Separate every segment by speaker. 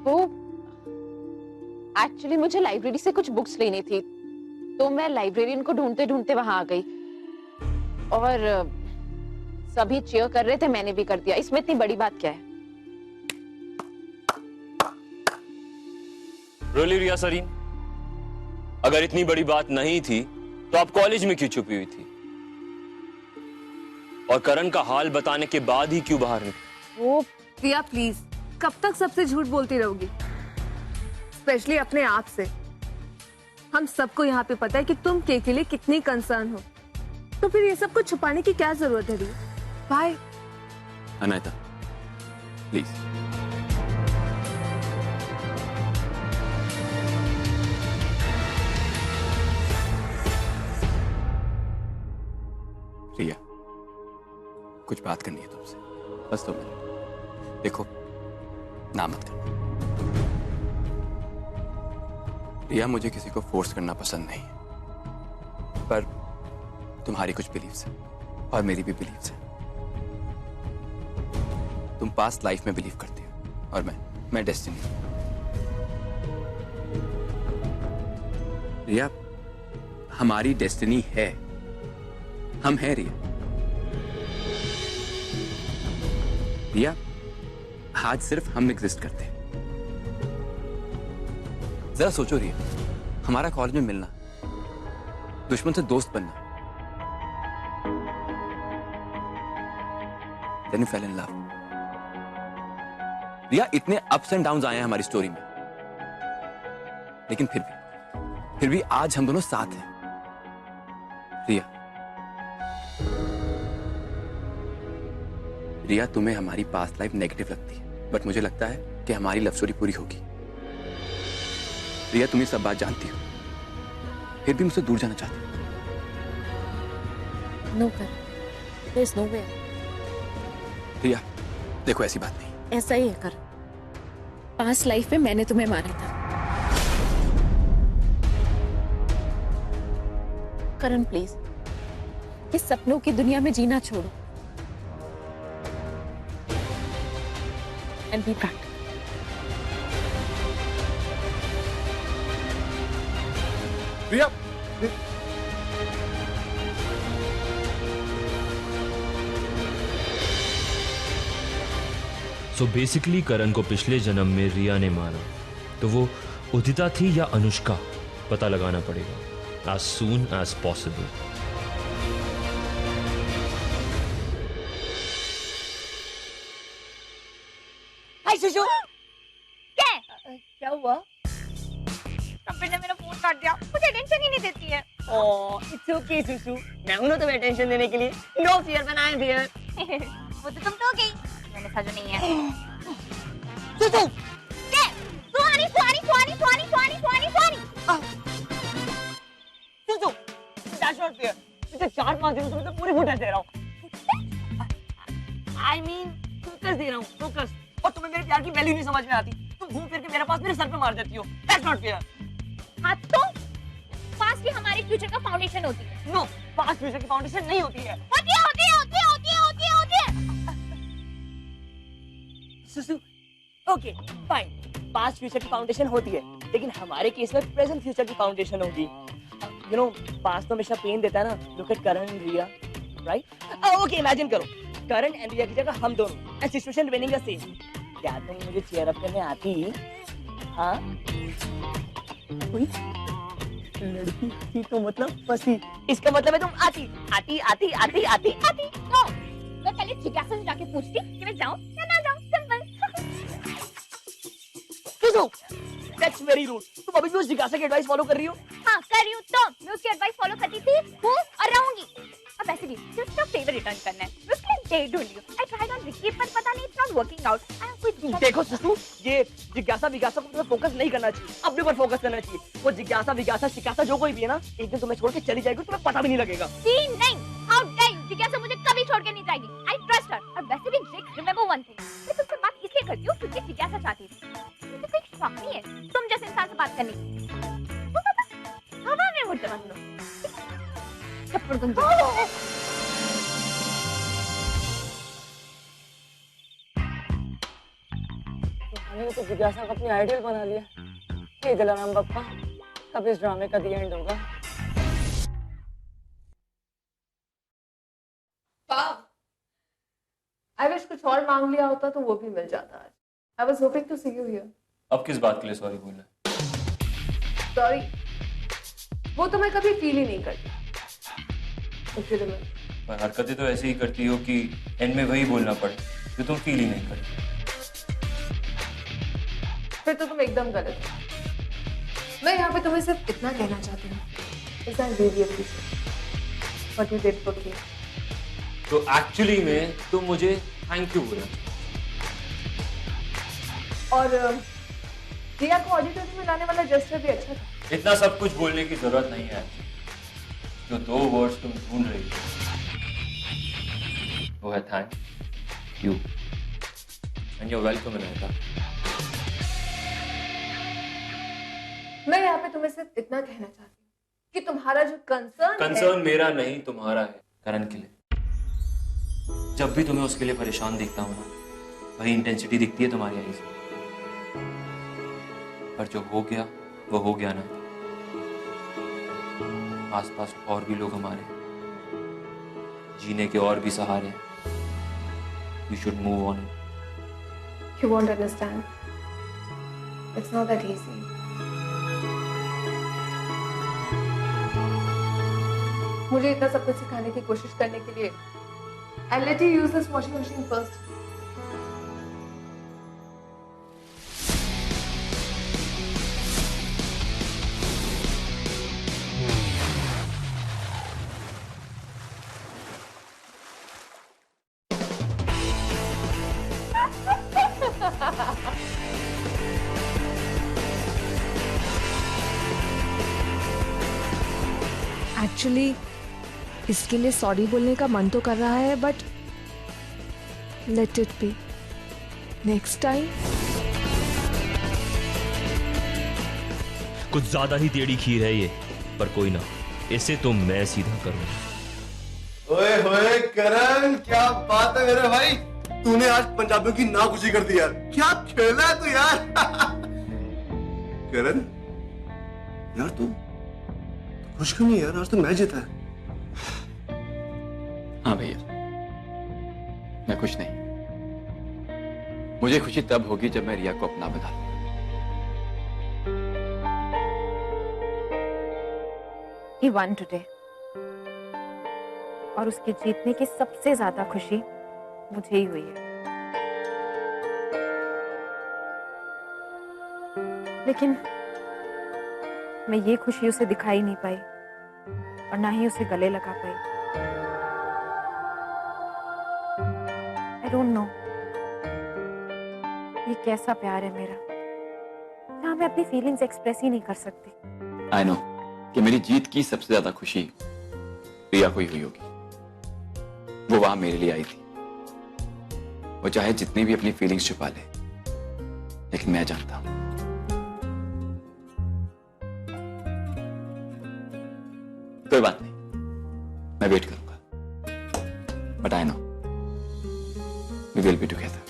Speaker 1: वो एक्चुअली मुझे लाइब्रेरी से कुछ बुक्स लेनी थी, तो मैं लाइब्रेरियन को ढूंढते ढूंढते वहां आ गई और सभी चीयर कर रहे थे, मैंने भी कर दिया। इसमें इतनी बड़ी बात क्या है?
Speaker 2: रोली रिया सरीन, अगर इतनी बड़ी बात नहीं थी तो आप कॉलेज में क्यों छुपी हुई थी? और करण का हाल बताने के बाद ही क्यों बाहर निकली?
Speaker 3: वो रिया प्लीज, कब तक सबसे झूठ बोलती रहोगी, स्पेशली अपने आप से? हम सबको यहाँ पे पता है कि तुम के लिए कितनी कंसर्न हो, तो फिर ये सब कुछ छुपाने की क्या जरूरत है रिया? बाय।
Speaker 2: अनायता प्लीज।
Speaker 4: रिया, कुछ बात करनी है तुमसे, बस 2 मिनट। देखो, ना मत कर। रिया, मुझे किसी को फोर्स करना पसंद नहीं, पर तुम्हारी कुछ बिलीव्स हैं और मेरी भी बिलीव्स हैं। तुम पास्ट लाइफ में बिलीव करती हो और मैं डेस्टिनी। रिया, हमारी डेस्टिनी है, हम हैं रिया। रिया, आज सिर्फ हम एग्जिस्ट करते हैं। जरा सोचो रिया, हमारा कॉलेज में मिलना, दुश्मन से दोस्त बनना, then you fell in love। रिया, इतने अप्स एंड डाउन्स आए हैं हमारी स्टोरी में, लेकिन फिर भी आज हम दोनों साथ हैं। रिया, तुम्हें हमारी पास्ट लाइफ नेगेटिव लगती है, बट मुझे लगता है कि हमारी लव स्टोरी पूरी होगी। रिया, तुम ये सब बात जानती हो, फिर भी मुझसे दूर जाना चाहती हो।
Speaker 5: नो कर, there is no way।
Speaker 4: रिया, देखो ऐसी बात नहीं।
Speaker 5: ऐसा ही है कर, पास्ट लाइफ में मैंने तुम्हें मारा था। करण प्लीज, इस सपनों की दुनिया में जीना छोड़ो and be practical.
Speaker 4: Riya,
Speaker 2: so basically Karan को पिछले जन्म में रिया ने मारा, तो वो उदिता थी या अनुष्का, पता लगाना पड़ेगा as soon as possible।
Speaker 6: हाय सुशु,
Speaker 3: क्या हुआ?
Speaker 6: कंप्यूटर ने मेरा फोन काट दिया, मुझे टेंशन ही नहीं देती है। ओह, इट्स ओके सुशु, मैं हूं ना तुम्हें टेंशन देने के लिए। No fear when I am here. वो तो तुम तो गई, मैंने समझा नहीं है। सुशु, क्या? Sorry sorry sorry sorry sorry sorry sorry. Sushu, that's not fair. मुझे 4-5 दिनों से मैं पूरी फुटेज दे रहा हूं। आई मीन फोकस दे रहा हूं, फोकस। और तुम्हें मेरे प्यार की वैल्यू नहीं समझ में आती। तुम घूम फिर के मेरे पास मेरे सर पे मार देती हो। That's not fair.
Speaker 7: हाँ तो पास्ट ही हमारे फ्यूचर का फाउंडेशन होती है।
Speaker 6: नो, पास्ट फ्यूचर की फाउंडेशन नहीं होती है।
Speaker 7: होती है होती है होती है होती है होती है होती है।
Speaker 6: सुसु, ओके फाइन, पास्ट फ्यूचर की फाउंडेशन होती है, लेकिन हमारे केस में प्रेजेंट फ्यूचर की फाउंडेशन होगी। यू नो, पास्ट तो हमेशा पेन देता है ना। Look at Karan and Riya, right? Okay, imagine करो करण एंड रिया की जगह हम दोनों, and situation remaining the same. क्या तुम मुझे चीयर अप करने आती? हाँ, कोई लड़की थी तो मतलब फंसी, इसका मतलब है तुम आती आती आती आती आती आती।
Speaker 7: नो, मैं पहले जिज्ञासा से जाके पूछती कि मैं जाऊं या ना जाऊं, सिंपल।
Speaker 6: That's very rude. तुम अभी भी उस जिज्ञासा की एडवाइस फॉलो कर रही हो?
Speaker 7: हाँ कर रही हूँ, तो मैं उसकी एडवाइस फॉलो करती थी, हूँ और रहूंगी। अब वैसे भी सिर्फ फेवर रिटर्न करना है, उसके लिए डेट ढूंढ लियो। आई ट्राइड ऑन विकी पर पता नहीं, it's not working out. I am कोई
Speaker 6: देखो सुसु, ये जिज्ञासा विज्ञासा को तुम्हें फोकस नहीं करना चाहिए, अपने पर फोकस करना चाहिए। वो जिज्ञासा विज्ञासा शिकासा जो कोई भी है ना, एक दिन तुम्हें छोड़ के चली जाएगी, तुम्हें पता भी नहीं लगेगा।
Speaker 7: सीन नहीं, हाउ डेयर यू। जिज्ञासा मुझे कभी छोड़ के नहीं जाएगी। I trust her. और वैसे भी जिक, रिमेंबर वन थिंग, मैं तुमसे बात इसलिए करती हूँ क्योंकि जिज्ञासा चाहती थी। मुझे कोई शौक नहीं है तुम जैसे इंसान से बात करने की। तो पता हवा में उड़ते मत लो, थप्पड़ गुंजे।
Speaker 6: हमने तो जिज्ञासा को अपनी आइडियल बना लिया। हे दिलाराम बप्पा, कब इस ड्रामे का दी एंड होगा?
Speaker 3: आई विश कुछ और मांग लिया होता तो वो भी मिल जाता आज। I was hoping to see you here.
Speaker 2: अब किस बात के लिए सॉरी बोलना है?
Speaker 3: सॉरी, वो तो मैं कभी फील ही नहीं करती। If you remember.
Speaker 2: पर हरकतें तो ऐसे ही करती हो कि एंड में वही बोलना पड़े जो तुम फील ही नहीं करती।
Speaker 3: फिर तो तुम एकदम गलत हो। मैं यहाँ पे तुम्हें सिर्फ इतना कहना चाहती हूँ, I really appreciate what you did for me.
Speaker 2: तो एक्चुअली में तुम मुझे थैंक यू बोलना।
Speaker 3: और रिया को ऑडिटोरियम में लाने वाला जेस्चर भी अच्छा था।
Speaker 2: इतना सब कुछ बोलने की जरूरत नहीं है। जो 2 वर्ड्स तुम ढूंढ रही हो वो है thank you and you welcome Anita.
Speaker 3: मैं यहाँ पे तुम्हें सिर्फ इतना कहना चाहती हूँ कि तुम्हारा जो
Speaker 2: कंसर्न मेरा नहीं तुम्हारा है करण के लिए। जब भी तुम्हें उसके लिए परेशान देखता हूं ना, वही इंटेंसिटी दिखती है तुम्हारी आईज में। पर जो हो गया वो हो गया ना। आसपास और भी लोग हमारे जीने के और भी सहारे हैं। You should move on.
Speaker 3: You won't understand. It's not that easy. मुझे इतना सब कुछ सिखाने की कोशिश करने के लिए I'll let you use this washing machine first.
Speaker 8: Actually इसके लिए सॉरी बोलने का मन तो कर रहा है, but let it be. Next time
Speaker 2: कुछ ज्यादा ही टेढ़ी खीर है ये, पर कोई ना, इसे तो मैं सीधा करूंगा।
Speaker 9: ओए होए करण, क्या बात है मेरे भाई, तूने आज पंजाबियों की नाखुशी कर दी यार। क्या खेला है तू यार। करण यार तू खुश क्यों नहीं यार, आज तो मैं जीता है।
Speaker 4: हाँ भैया, मैं खुश नहीं। मुझे खुशी तब होगी जब मैं रिया को अपना बना लूं।
Speaker 1: He won today. और उसके जीतने की सबसे ज्यादा खुशी मुझे ही हुई है। लेकिन मैं ये खुशी उसे दिखाई नहीं पाई और ना ही उसे गले लगा पाई। I don't know ये कैसा प्यार है मेरा, जहां मैं अपनी फीलिंग्स एक्सप्रेस ही नहीं कर सकती।
Speaker 4: I know कि मेरी जीत की सबसे ज्यादा खुशी रिया को ही हुई होगी। वो वहां मेरे लिए आई थी। वो चाहे जितनी भी अपनी फीलिंग्स छुपा ले, लेकिन मैं जानता हूं कोई बात नहीं, मैं वेट करूंगा। But I know we will be together.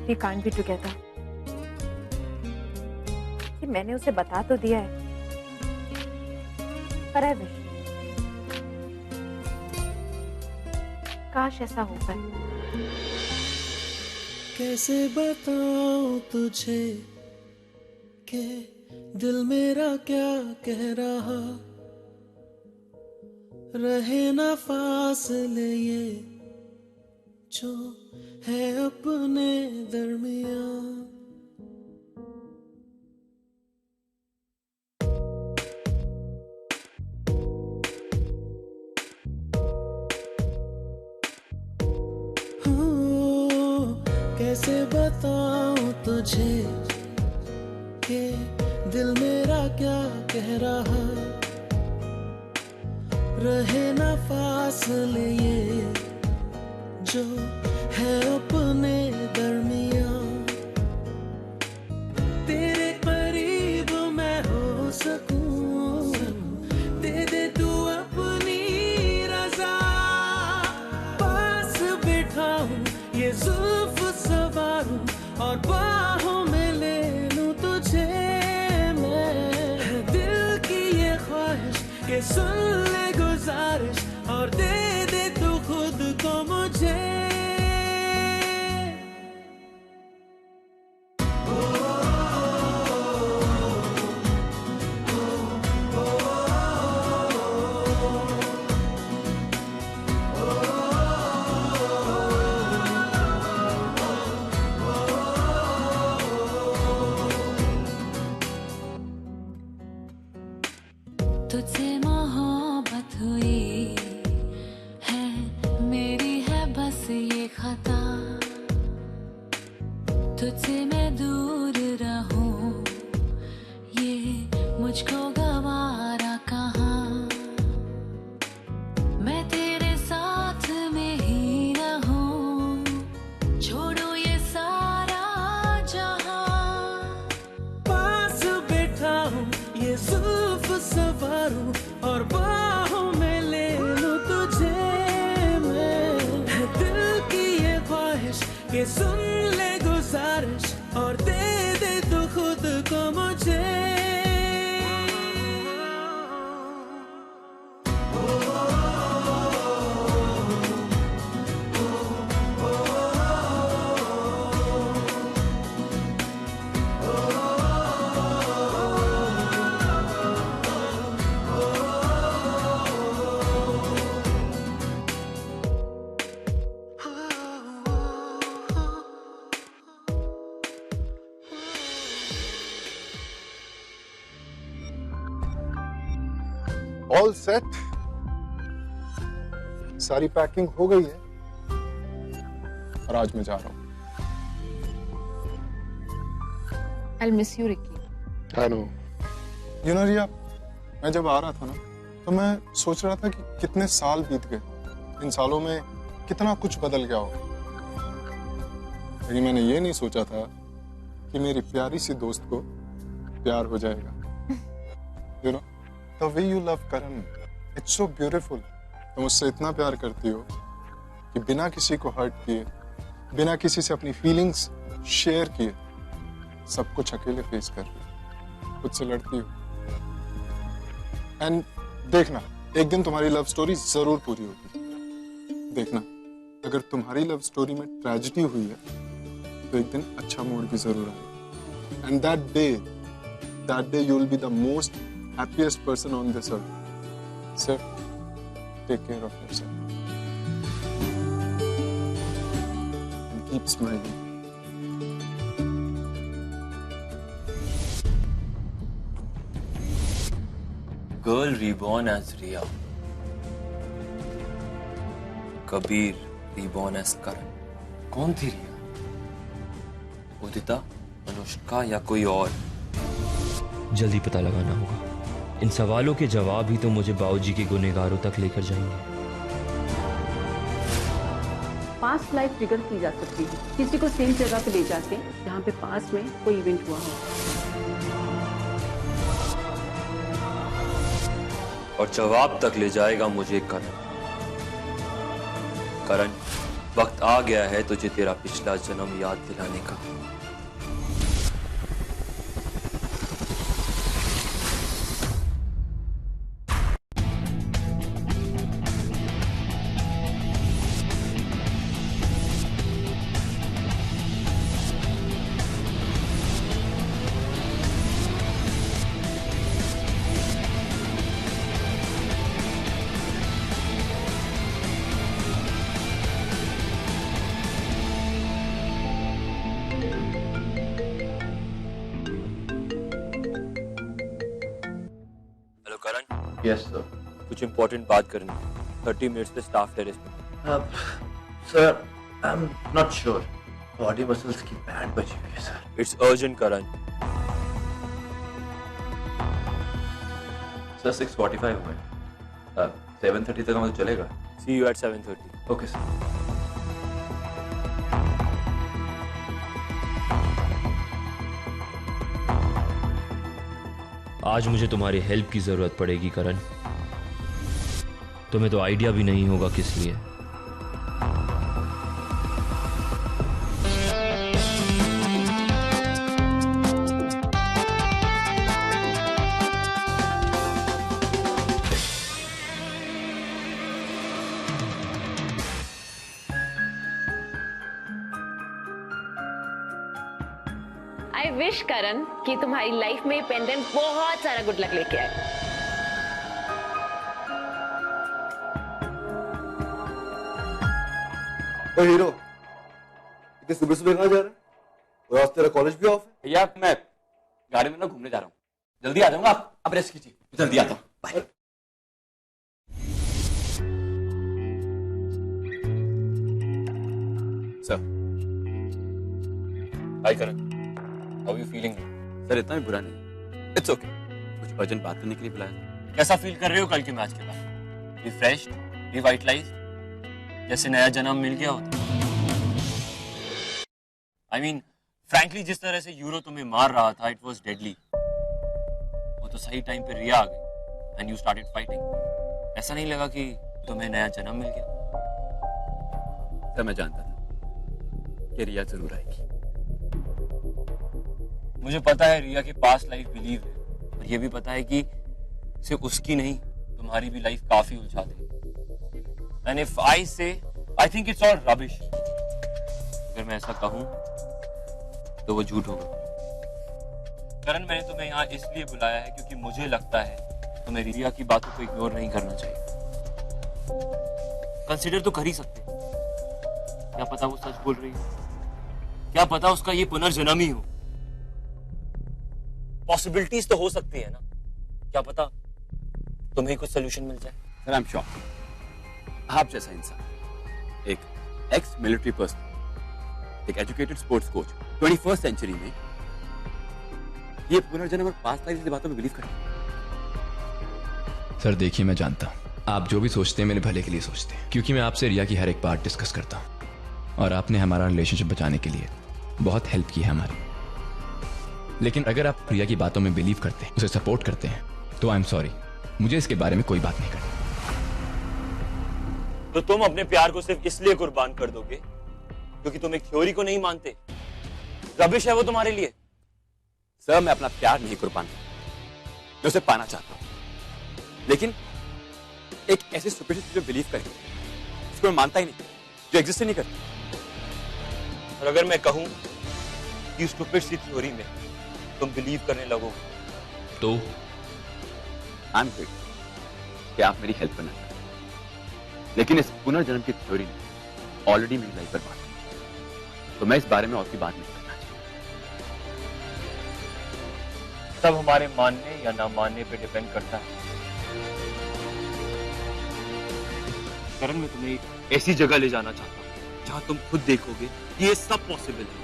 Speaker 1: We can't be together। कि मैंने उसे बता तो दिया है, पर I wish काश ऐसा हो पाए।
Speaker 10: कैसे बताऊं तुझे कि दिल मेरा क्या कह रहा, रहे ना फासले ये जो है अपने दरमियां। कैसे बताऊं तुझे कि दिल मेरा क्या कह रहा, रहे ना फासले ये जो है अपने दरमियां। तेरे करीब मैं हो सकूं, दे दे तू अपनी रजा, पास बिठा जुल्फ सवारूं और बाहों में ले लूं तुझे मैं। है दिल की ये ख्वाहिश कि सुन ले गुजारिश और दे दे तू खुद को मुझे।
Speaker 11: तुझसे मोहब्बत हुई है, मेरी है बस ये खता। तुझसे मैं दूर रहूं ये मुझको गवारा कहाँ। मैं तेरे साथ में ही रहूं, छोड़ो ये सारा जहां।
Speaker 10: पास बैठा हूँ ये जुल्फ सवारूं और बाहों में ले लूं तुझे मैं। है दिल की ये ख्वाहिश कि सुन ले गुजारिश और दे दे तू खुद को मुझे।
Speaker 12: ऑल सेट, सारी पैकिंग हो गई है और आज मैं जा रहा हूं।
Speaker 1: I'll miss you, Ricky.
Speaker 12: I know. You know, रिया, मैं जब आ रहा था ना तो मैं सोच रहा था कि कितने साल बीत गए, इन सालों में कितना कुछ बदल गया होगा। लेकिन मैंने ये नहीं सोचा था कि मेरी प्यारी सी दोस्त को प्यार हो जाएगा। You know, the way you love Karan, it's so beautiful. तुम उससे इतना प्यार करती हो कि बिना किसी को हर्ट किए, बिना किसी से अपनी फीलिंग्स शेयर किए, सब कुछ अकेले फेस कर रही हो, खुद से लड़ती हो। एंड देखना, एक दिन तुम्हारी लव स्टोरी जरूर पूरी होगी। देखना, अगर तुम्हारी लव स्टोरी में ट्रेजेडी हुई है तो एक दिन अच्छा मोड़ भी जरूर आएगा। And that day you will be the most happiest person on this earth. Sir, take care of yourself. And keep smiling.
Speaker 2: Girl reborn as Riya. Kabir reborn as Karan. कौन थी रिया? उदिता, अनुष्का या कोई और? जल्दी पता लगाना होगा। इन सवालों के जवाब ही तो मुझे बाबूजी के गुनहगारों तक लेकर जाएंगे।
Speaker 13: पास्ट लाइफ ट्रिगर की जा सकती है, किसी को सेम जगह पे ले जाके जहाँ पे पास्ट में कोई इवेंट हुआ हो।
Speaker 2: और जवाब तक ले जाएगा मुझे करण। करण, वक्त आ गया है तुझे तेरा पिछला जन्म याद दिलाने का।
Speaker 4: Yes sir.
Speaker 2: कुछ इम्पोर्टेंट बात करनी है। 30 मिनट्स पे स्टाफ टेरेस पे।
Speaker 4: Sir, I am not sure, body muscles की बैंड बची हुई है sir.
Speaker 2: It's urgent Karan.
Speaker 4: Sir 6:45 हुए, 7:30 तक हमें चलेगा।
Speaker 2: सी यू एट 7:30।
Speaker 4: Okay sir.
Speaker 2: आज मुझे तुम्हारी हेल्प की जरूरत पड़ेगी करण। तुम्हें तो आइडिया भी नहीं होगा किस लिए।
Speaker 1: आई विश करण कि तुम्हारी लाइफ में पेंडेंट बहुत सारा गुड लक लेके आए।
Speaker 9: ओ हीरो, इतने सुबह सुबह कहाँ जा रहा है? और आज तेरा कॉलेज भी ऑफ है।
Speaker 4: भैया मैं गाड़ी में ना घूमने जा रहा हूँ, जल्दी आ जाऊंगा। आप रेस्ट कीजिए, जल्दी आता हूँ। Bye. Sir,
Speaker 2: hi Karan, how you feeling?
Speaker 4: Sir इतना भी बुरा नहीं, इट्स ओके। कुछ अर्जेंट बात करने के लिए बुलाया।
Speaker 2: कैसा फील कर रहे हो कल के मैच के बाद? रिफ्रेश्ड, रिवाइटलाइज्ड, जैसे नया जन्म मिल गया होता। I mean, frankly, जिस तरह से यूरो तुम्हें मार रहा था, it was deadly. वो तो सही टाइम पे रिया आ गई, and you started fighting. ऐसा नहीं लगा कि तुम्हें नया जन्म मिल गया?
Speaker 4: सर मैं जानता था कि रिया जरूर आएगी।
Speaker 2: मुझे पता है रिया की पास्ट लाइफ बिलीव है, और ये भी पता है कि सिर्फ उसकी नहीं, तुम्हारी भी लाइफ काफी उलझा दी। And if I say, I think it's all rubbish. अगर मैं ऐसा कहूं तो वो झूठ होगा। करण, मैंने तुम्हें यहाँ इसलिए बुलाया है क्योंकि मुझे लगता है तुम्हें रिया की बातों को इग्नोर नहीं करना चाहिए। कंसीडर तो कर ही सकते हैं। क्या पता वो सच बोल रही हो, क्या पता उसका ये पुनर्जन्म ही हो। पॉसिबिलिटीज तो हो सकती है ना, क्या पता तुम्हें कुछ सोल्यूशन मिल जाए।
Speaker 4: सर आई एम श्योर आप जैसा इंसान, एक एक्स मिलिट्री पर्सन, एक educated sports coach 21st century में ये पुनर्जन्म और पास्ट लाइफ की बातों में बिलीव करते।
Speaker 14: सर देखिए, मैं जानता हूँ आप जो भी सोचते हैं मेरे भले के लिए सोचते हैं, क्योंकि मैं आपसे रिया की हर एक बात डिस्कस करता हूँ, और आपने हमारा रिलेशनशिप बचाने के लिए बहुत हेल्प की है हमारी। लेकिन अगर आप रिया की बातों में बिलीव करते हैं, उसे सपोर्ट करते हैं, तो आई एम सॉरी, मुझे इसके बारे में कोई बात नहीं करनी।
Speaker 2: तो तुम अपने प्यार को सिर्फ इसलिए कुर्बान कर दोगे क्योंकि तुम एक थ्योरी को नहीं मानते? रबिश है वो तुम्हारे लिए।
Speaker 4: सर मैं अपना प्यार नहीं कुर्बान, मैं उसे पाना चाहता हूं, लेकिन एक ऐसी सुपरस्टिशन जो बिलीव करे, उसको मैं मानता ही नहीं, जो एग्जिस्ट ही नहीं करती।
Speaker 2: और अगर मैं कहूं कि स्टूपिड सी थ्योरी में तुम बिलीव करने लगोगे तो
Speaker 4: आई एम ग्रेट कि आप मेरी हेल्प करना चाहते हैं, लेकिन इस पुनर्जन्म की थ्योरी ने ऑलरेडी मेरी लाइफ बर्बाद की, तो मैं इस बारे में और की बात नहीं करना चाहता।
Speaker 2: सब हमारे मानने या ना मानने पे डिपेंड करता है। करण, मैं तुम्हें एक ऐसी जगह ले जाना चाहता हूं जहां तुम खुद देखोगे कि ये सब पॉसिबल है।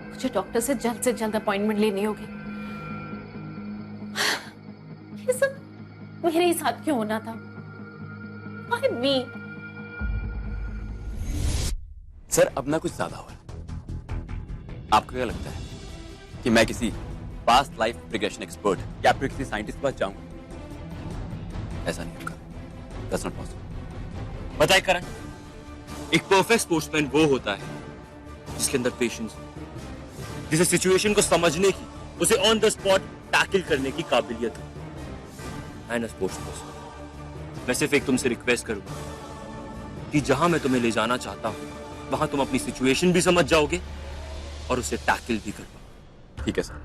Speaker 5: मुझे डॉक्टर से जल्द अपॉइंटमेंट लेनी होगी। ये सब मेरे ही साथ क्यों होना था? Why me?
Speaker 4: सर अब ना कुछ ज्यादा हुआ। आपको क्या लगता है कि मैं किसी पास्ट लाइफ रिग्रेशन एक्सपर्ट या फिर किसी साइंटिस्ट के पास जाऊंगा? ऐसा नहीं होगा, दैट्स नॉट पॉसिबल।
Speaker 2: बताए करण, एक परफेक्ट स्पोर्ट्समैन वो होता है जिसके अंदर पेशेंस, जिसे सिचुएशन को समझने की, उसे ऑन द स्पॉट टैकल करने की काबिलियत हो। I am a sports person. मैं सिर्फ एक तुमसे रिक्वेस्ट करूंगा कि जहां मैं तुम्हें ले जाना चाहता हूं वहां तुम अपनी सिचुएशन भी समझ जाओगे और उसे टैकल भी कर पाओगे।
Speaker 4: ठीक है सर,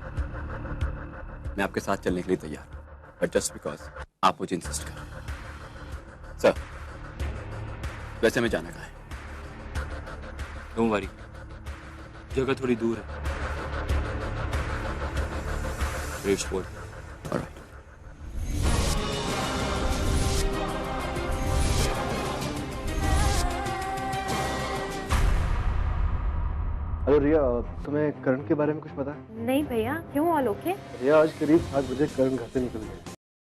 Speaker 4: मैं आपके साथ चलने के लिए तैयार हूं, बट जस्ट बिकॉज आप मुझे इंसिस्ट कर रहे हैं। सर वैसे मैं जाना कहाँ है?
Speaker 2: डोंट वरी, जगह थोड़ी दूर है। Bridgeport.
Speaker 4: All right.
Speaker 9: हेलो रिया, तुम्हें करण के बारे में कुछ पता है?
Speaker 5: नहीं भैया, क्यों? All okay?
Speaker 9: रिया आज करीब 7 बजे करण घर से निकल गए।